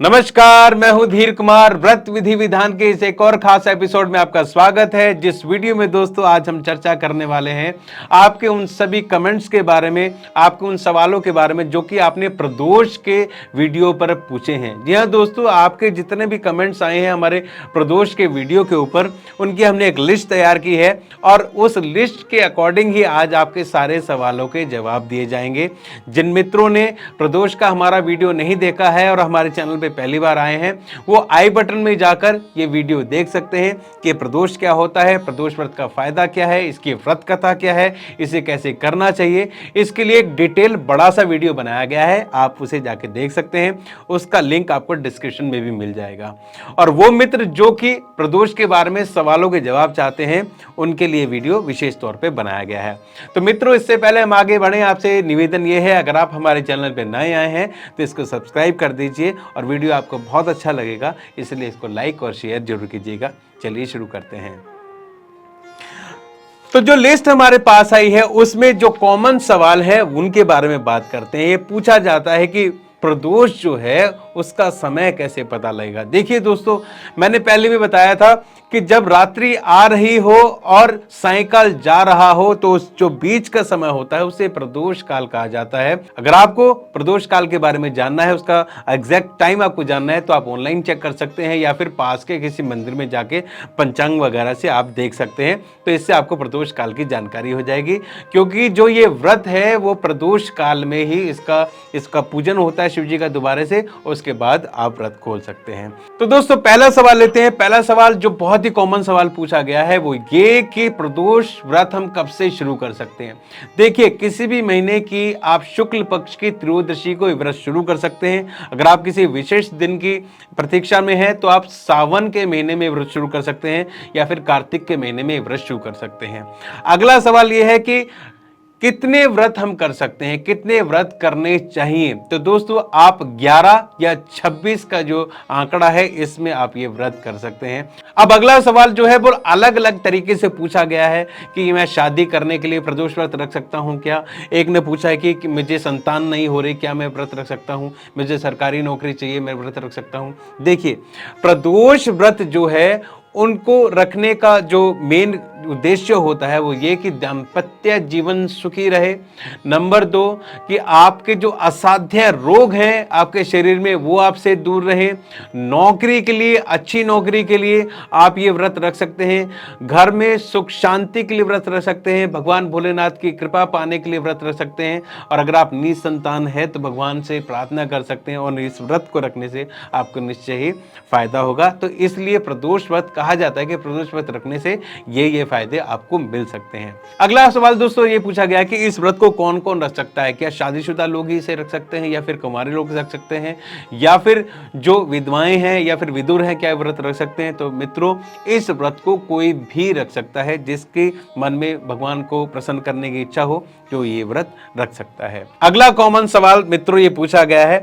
नमस्कार, मैं हूं धीर कुमार। व्रत विधि विधान के इस एक और खास एपिसोड में आपका स्वागत है। जिस वीडियो में दोस्तों आज हम चर्चा करने वाले हैं आपके उन सभी कमेंट्स के बारे में, आपके उन सवालों के बारे में जो कि आपने प्रदोष के वीडियो पर पूछे हैं। जी हाँ दोस्तों, आपके जितने भी कमेंट्स आए हैं हमारे प्रदोष के वीडियो के ऊपर, उनकी हमने एक लिस्ट तैयार की है और उस लिस्ट के अकॉर्डिंग ही आज आपके सारे सवालों के जवाब दिए जाएंगे। जिन मित्रों ने प्रदोष का हमारा वीडियो नहीं देखा है और हमारे चैनल पहली बार आए हैं, वो आई बटन में जाकर ये वीडियो देख सकते हैं कि प्रदोष क्या होता है, प्रदोष व्रत का फायदा क्या है, इसकी व्रत कथा क्या है, इसे कैसे करना चाहिए। इसके लिए एक डिटेल बड़ा सा वीडियो बनाया गया है, आप उसे जाके देख सकते हैं। उसका लिंक आपको डिस्क्रिप्शन में भी मिल जाएगा। और वो मित्र जो कि प्रदोष के बारे में सवालों के जवाब चाहते हैं, उनके लिए वीडियो विशेष तौर पे बनाया गया है। तो मित्रों, इससे पहले हम आगे बढ़े, आपसे निवेदन ये है, अगर आप हमारे चैनल पे नए आए हैं तो इसको सब्सक्राइब कर दीजिए और वीडियो आपको बहुत अच्छा लगेगा, इसलिए इसको लाइक और शेयर जरूर कीजिएगा। चलिए शुरू करते हैं। तो जो लिस्ट हमारे पास आई है उसमें जो कॉमन सवाल है उनके बारे में बात करते हैं। ये पूछा जाता है कि प्रदोष जो है उसका समय कैसे पता लगेगा। देखिए दोस्तों, मैंने पहले भी बताया था कि जब रात्रि आ रही हो और सायंकाल जा रहा हो तो उस जो बीच का समय होता है उसे प्रदोष काल कहा जाता है। अगर आपको प्रदोष काल के बारे में जानना है, उसका एग्जैक्ट टाइम आपको जानना है, तो आप ऑनलाइन चेक कर सकते हैं या फिर पास के किसी मंदिर में जाके पंचांग वगैरह से आप देख सकते हैं। तो इससे आपको प्रदोष काल की जानकारी हो जाएगी, क्योंकि जो ये व्रत है वो प्रदोष काल में ही इसका पूजन होता है शिव जी का दोबारा से, और उसके बाद आप व्रत खोल सकते हैं। तो दोस्तों पहला सवाल लेते हैं। पहला सवाल जो बहुत ही कॉमन सवाल पूछा गया है वो ये कि प्रदोष व्रत हम कब से शुरू कर सकते हैं। देखिए, किसी भी महीने की आप शुक्ल पक्ष की त्रयोदशी को व्रत शुरू कर सकते हैं। अगर आप किसी विशेष दिन की प्रतीक्षा में हैं तो आप सावन के महीने में व्रत शुरू कर सकते हैं या फिर कार्तिक के महीने में व्रत शुरू कर सकते हैं। अगला सवाल यह है कि कितने व्रत हम कर सकते हैं, कितने व्रत करने चाहिए। तो दोस्तों आप 11 या 26 का जो आंकड़ा है इसमें आप ये व्रत कर सकते हैं। अब अगला सवाल जो है वो अलग अलग तरीके से पूछा गया है कि मैं शादी करने के लिए प्रदोष व्रत रख सकता हूं क्या। एक ने पूछा है कि मुझे संतान नहीं हो रही, क्या मैं व्रत रख सकता हूं, मुझे सरकारी नौकरी चाहिए, मैं व्रत रख सकता हूं। देखिए, प्रदोष व्रत जो है उनको रखने का जो मेन उद्देश्य होता है वो ये कि दाम्पत्य जीवन सुखी रहे। नंबर 2 कि आपके जो असाध्य रोग हैं आपके शरीर में वो आपसे दूर रहे। नौकरी के लिए, अच्छी नौकरी के लिए आप ये व्रत रख सकते हैं। घर में सुख शांति के लिए व्रत रख सकते हैं। भगवान भोलेनाथ की कृपा पाने के लिए व्रत रख सकते हैं। और अगर आप निसंतान है तो भगवान से प्रार्थना कर सकते हैं और इस व्रत को रखने से आपको निश्चय ही फायदा होगा। तो इसलिए प्रदोष व्रत कहा जाता है कि प्रदोष व्रत रखने से ये फायदे आपको मिल सकते हैं। अगला सवाल दोस्तों ये पूछा गया कि इस व्रत को कौन कौन रख सकता है। क्या शादीशुदा लोग ही इसे रख सकते हैं या फिर कुंवारे लोग रख सकते हैं या फिर जो विधवाएं हैं या फिर विदुर हैं, क्या व्रत रख सकते हैं। तो मित्रों, इस व्रत को कोई भी रख सकता है जिसके मन में भगवान को प्रसन्न करने की इच्छा हो, जो ये व्रत रख सकता है। अगला कॉमन सवाल मित्रों ये पूछा गया है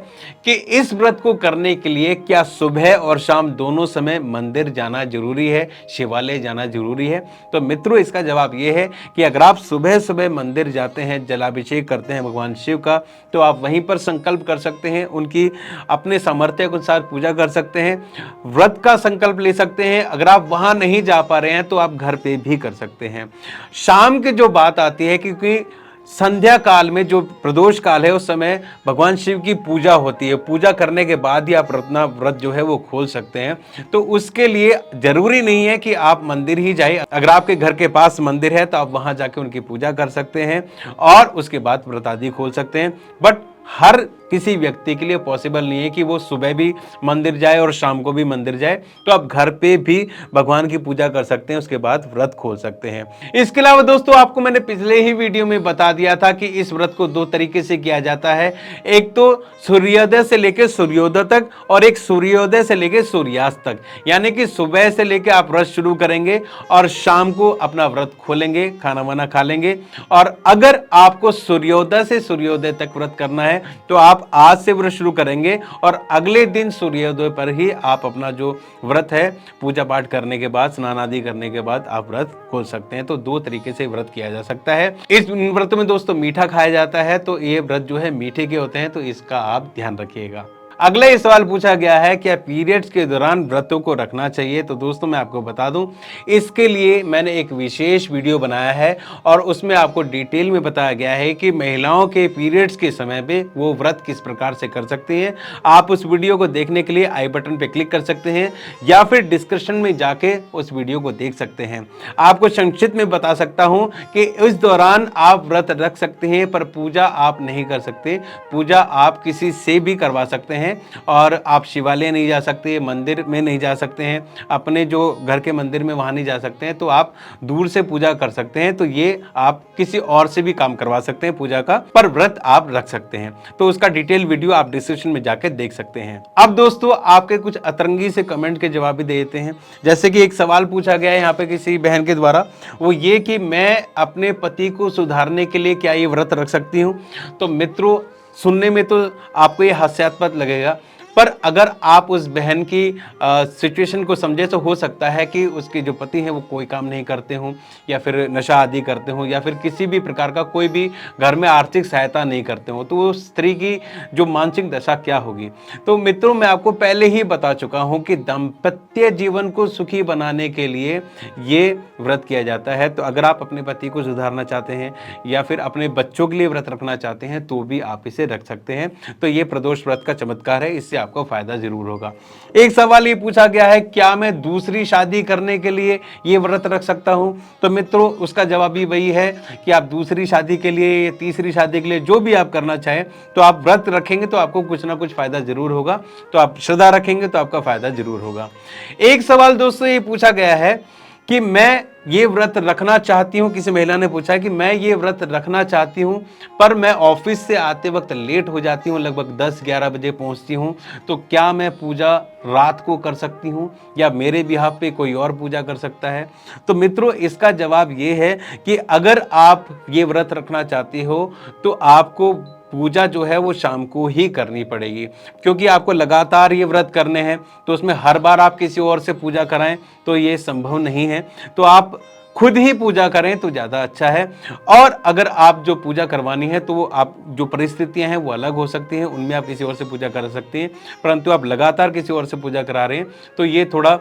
कि इस व्रत को करने के लिए क्या सुबह और शाम दोनों समय मंदिर जाना जरूरी है, शिवालय जाना जरूरी है। तो मित्रों इसका जवाब यह है कि अगर आप सुबह सुबह मंदिर जाते हैं, जलाभिषेक करते हैं भगवान शिव का, तो आप वहीं पर संकल्प कर सकते हैं, उनकी अपने सामर्थ्य के अनुसार पूजा कर सकते हैं, व्रत का संकल्प ले सकते हैं। अगर आप वहां नहीं जा पा रहे हैं तो आप घर पे भी कर सकते हैं। शाम की जो बात आती है, क्योंकि संध्या काल में जो प्रदोष काल है उस समय भगवान शिव की पूजा होती है, पूजा करने के बाद ही आप अपना व्रत जो है वो खोल सकते हैं। तो उसके लिए जरूरी नहीं है कि आप मंदिर ही जाइए। अगर आपके घर के पास मंदिर है तो आप वहां जाके उनकी पूजा कर सकते हैं और उसके बाद व्रत आदि खोल सकते हैं। बट हर किसी व्यक्ति के लिए पॉसिबल नहीं है कि वो सुबह भी मंदिर जाए और शाम को भी मंदिर जाए। तो आप घर पे भी भगवान की पूजा कर सकते हैं, उसके बाद व्रत खोल सकते हैं। इसके अलावा दोस्तों आपको मैंने पिछले ही वीडियो में बता दिया था कि इस व्रत को 2 तरीके से किया जाता है। एक तो सूर्योदय से लेकर सूर्योदय तक और एक सूर्योदय से लेकर सूर्यास्त तक। यानी कि सुबह से लेकर आप व्रत शुरू करेंगे और शाम को अपना व्रत खोलेंगे, खाना वाना खा लेंगे। और अगर आपको सूर्योदय से सूर्योदय तक व्रत करना है तो आप आज से व्रत शुरू करेंगे और अगले दिन सूर्योदय पर ही आप अपना जो व्रत है पूजा पाठ करने के बाद, स्नान आदि करने के बाद आप व्रत खोल सकते हैं। तो 2 तरीके से व्रत किया जा सकता है। इस व्रत में दोस्तों मीठा खाया जाता है, तो ये व्रत जो है मीठे के होते हैं, तो इसका आप ध्यान रखिएगा। अगला ये सवाल पूछा गया है, क्या पीरियड्स के दौरान व्रतों को रखना चाहिए? तो दोस्तों मैं आपको बता दूं, इसके लिए मैंने एक विशेष वीडियो बनाया है और उसमें आपको डिटेल में बताया गया है कि महिलाओं के पीरियड्स के समय पे वो व्रत किस प्रकार से कर सकती हैं। आप उस वीडियो को देखने के लिए आई बटन पे क्लिक कर सकते हैं या फिर डिस्क्रिप्शन में जाके उस वीडियो को देख सकते हैं। आपको संक्षिप्त में बता सकता हूं कि इस दौरान आप व्रत रख सकते हैं, पर पूजा आप नहीं कर सकते। पूजा आप किसी से भी करवा सकते हैं और आप शिवालय नहीं जा सकते, मंदिर में नहीं जा सकते हैं, अपने जो घर के मंदिर में वहां नहीं जा सकते हैं, तो आप दूर से पूजा कर सकते हैं। तो ये आप किसी और से भी काम करवा सकते हैं पूजा का, पर व्रत आप रख सकते हैं। तो उसका डिटेल वीडियो आप डिस्क्रिप्शन में जाकर देख सकते हैं। अब दोस्तों आपके कुछ अतरंगी से कमेंट के जवाब भी देते हैं। जैसे कि एक सवाल पूछा गया है यहाँ पे किसी बहन के द्वारा, वो ये कि मैं अपने पति को सुधारने के लिए क्या ये व्रत रख सकती हूँ? तो मित्रों, सुनने में तो आपको ये हास्यास्पद लगेगा, पर अगर आप उस बहन की सिचुएशन को समझे तो हो सकता है कि उसके जो पति हैं वो कोई काम नहीं करते हों, या फिर नशा आदि करते हों, या फिर किसी भी प्रकार का कोई भी घर में आर्थिक सहायता नहीं करते हों। तो उस स्त्री की जो मानसिक दशा क्या होगी? तो मित्रों मैं आपको पहले ही बता चुका हूँ कि दाम्पत्य जीवन को सुखी बनाने के लिए ये व्रत किया जाता है। तो अगर आप अपने पति को सुधारना चाहते हैं या फिर अपने बच्चों के लिए व्रत रखना चाहते हैं तो भी आप इसे रख सकते हैं। तो ये प्रदोष व्रत का चमत्कार है, इससे आपको फायदा जरूर होगा। एक सवाल ये पूछा गया है, क्या मैं दूसरी शादी करने के लिए ये व्रत रख सकता हूं? तो मित्रों उसका जवाब भी वही है कि आप दूसरी शादी के लिए, तीसरी शादी के लिए, जो भी आप करना चाहें, तो आप व्रत रखेंगे तो आपको कुछ ना कुछ फायदा जरूर होगा। तो आप श्रद्धा रखेंगे तो आपका फायदा जरूर होगा। एक सवाल दोस्तों ये पूछा गया है कि मैं ये व्रत रखना चाहती हूँ, किसी महिला ने पूछा कि मैं ये व्रत रखना चाहती हूँ पर मैं ऑफिस से आते वक्त लेट हो जाती हूँ, लगभग 10-11 बजे पहुँचती हूँ, तो क्या मैं पूजा रात को कर सकती हूँ या मेरे बिहाफ पे कोई और पूजा कर सकता है? तो मित्रों इसका जवाब ये है कि अगर आप ये व्रत रखना चाहती हो तो आपको पूजा जो है वो शाम को ही करनी पड़ेगी, क्योंकि आपको लगातार ये व्रत करने हैं। तो उसमें हर बार आप किसी और से पूजा कराएं तो ये संभव नहीं है। तो आप खुद ही पूजा करें तो ज़्यादा अच्छा है। और अगर आप जो पूजा करवानी है तो वो आप जो परिस्थितियां हैं वो अलग हो सकती हैं, उनमें आप किसी और से पूजा कर सकती हैं, परंतु आप लगातार किसी और से पूजा करा रहे हैं तो ये थोड़ा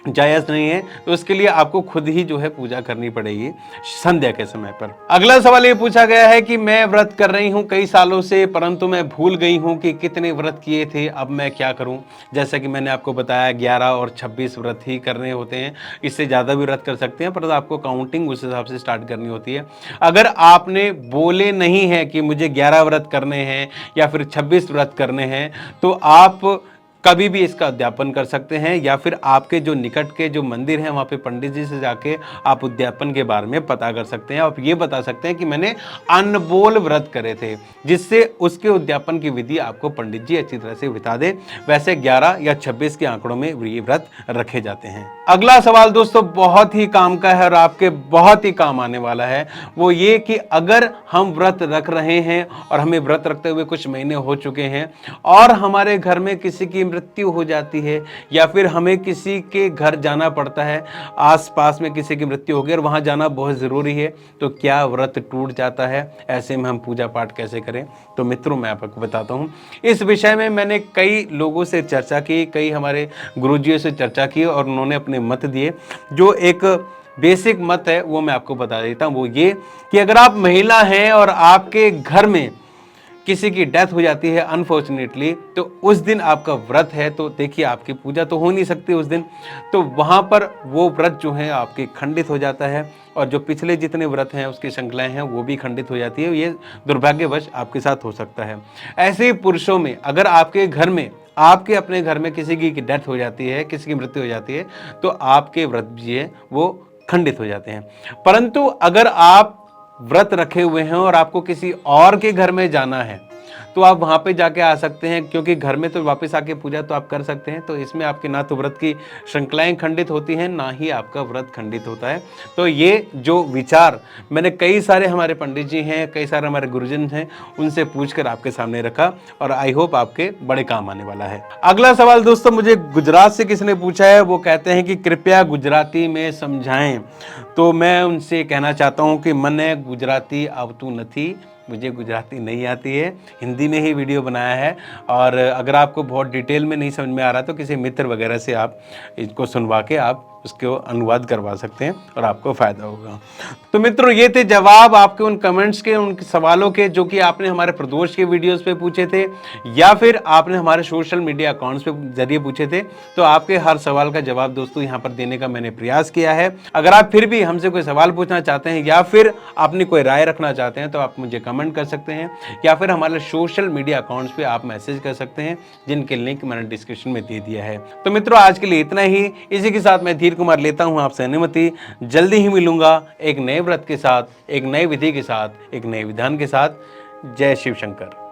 जायज़ नहीं है। तो उसके लिए आपको खुद ही जो है पूजा करनी पड़ेगी संध्या के समय पर। अगला सवाल ये पूछा गया है कि मैं व्रत कर रही हूँ कई सालों से, परंतु मैं भूल गई हूँ कि कितने व्रत किए थे, अब मैं क्या करूँ? जैसा कि मैंने आपको बताया 11 और 26 व्रत ही करने होते हैं, इससे ज़्यादा भी व्रत कर सकते हैं, पर आपको काउंटिंग उस हिसाब से स्टार्ट करनी होती है। अगर आपने बोले नहीं है कि मुझे 11 व्रत करने हैं या फिर 26 व्रत करने हैं, तो आप कभी भी इसका उद्यापन कर सकते हैं, या फिर आपके जो निकट के जो मंदिर हैं वहाँ पे पंडित जी से जाके आप उद्यापन के बारे में पता कर सकते हैं। आप ये बता सकते हैं कि मैंने अनबोल व्रत करे थे, जिससे उसके उद्यापन की विधि आपको पंडित जी अच्छी तरह से बता दे। वैसे 11 या 26 के आंकड़ों में ये व्रत रखे जाते हैं। अगला सवाल दोस्तों बहुत ही काम का है और आपके बहुत ही काम आने वाला है, वो ये कि अगर हम व्रत रख रहे हैं और हमें व्रत रखते हुए कुछ महीने हो चुके हैं और हमारे घर में किसी की मृत्यु हो जाती है या फिर हमें किसी के घर जाना पड़ता है, आसपास में किसी की मृत्यु हो गई और वहां जाना बहुत ज़रूरी है, तो क्या व्रत टूट जाता है? ऐसे में हम पूजा पाठ कैसे करें? तो मित्रों मैं आपको बताता हूं, इस विषय में मैंने कई लोगों से चर्चा की, कई हमारे गुरुजियों से चर्चा की और उन्होंने अपने मत दिए। जो एक बेसिक मत है वो मैं आपको बता देता हूं, वो ये कि अगर आप महिला हैं और आपके घर में किसी की डेथ हो जाती है अनफॉर्चुनेटली, तो उस दिन आपका व्रत है, तो देखिए आपकी पूजा तो हो नहीं सकती उस दिन, तो वहाँ पर वो व्रत जो है आपके खंडित हो जाता है और जो पिछले जितने व्रत हैं उसकी श्रृंखलाएं हैं वो भी खंडित हो जाती है। ये दुर्भाग्यवश आपके साथ हो सकता है। ऐसे ही पुरुषों में अगर आपके घर में, आपके अपने घर में किसी की डेथ हो जाती है, किसी की मृत्यु हो जाती है, तो आपके व्रत भी है वो खंडित हो जाते हैं। परंतु अगर आप व्रत रखे हुए हैं और आपको किसी और के घर में जाना है तो आप वहां पे जाके आ सकते हैं, क्योंकि घर में तो वापस आके पूजा तो आप कर सकते हैं। तो इसमें आपके ना तो व्रत की श्रृंखलाएं खंडित होती हैं, ना ही आपका व्रत खंडित होता है। तो ये जो विचार मैंने कई सारे हमारे पंडित जी हैं, कई सारे हमारे गुरुजन हैं, उनसे पूछकर आपके सामने रखा और आई होप आपके बड़े काम आने वाला है। अगला सवाल दोस्तों मुझे गुजरात से किसी ने पूछा है, वो कहते हैं कि कृपया गुजराती में समझाएं। तो मैं उनसे कहना चाहता हूं कि मने गुजराती आवतुं नथी, मुझे गुजराती नहीं आती है, हिंदी में ही वीडियो बनाया है। और अगर आपको बहुत डिटेल में नहीं समझ में आ रहा तो किसी मित्र वगैरह से आप इसको सुनवा के आप उसको अनुवाद करवा सकते हैं और आपको फ़ायदा होगा। तो मित्रों, ये थे जवाब आपके उन कमेंट्स के, उन सवालों के जो कि आपने हमारे प्रदोष के वीडियोस पे पूछे थे या फिर आपने हमारे सोशल मीडिया अकाउंट्स पे जरिए पूछे थे। तो आपके हर सवाल का जवाब दोस्तों यहाँ पर देने का मैंने प्रयास किया है। अगर आप फिर भी हमसे कोई सवाल पूछना चाहते हैं या फिर अपनी कोई राय रखना चाहते हैं तो आप मुझे कमेंट कर सकते हैं या फिर हमारे सोशल मीडिया अकाउंट्स पे आप मैसेज कर सकते हैं, जिनके लिंक मैंने डिस्क्रिप्शन में दे दिया है। तो मित्रों, आज के लिए इतना ही। इसी के साथ मैं धीर कुमार लेता हूं आपसे अनुमति। जल्दी ही मिलूंगा एक नए व्रत के साथ, एक नए विधि के साथ, एक नए विधान के साथ। जय शिव शंकर।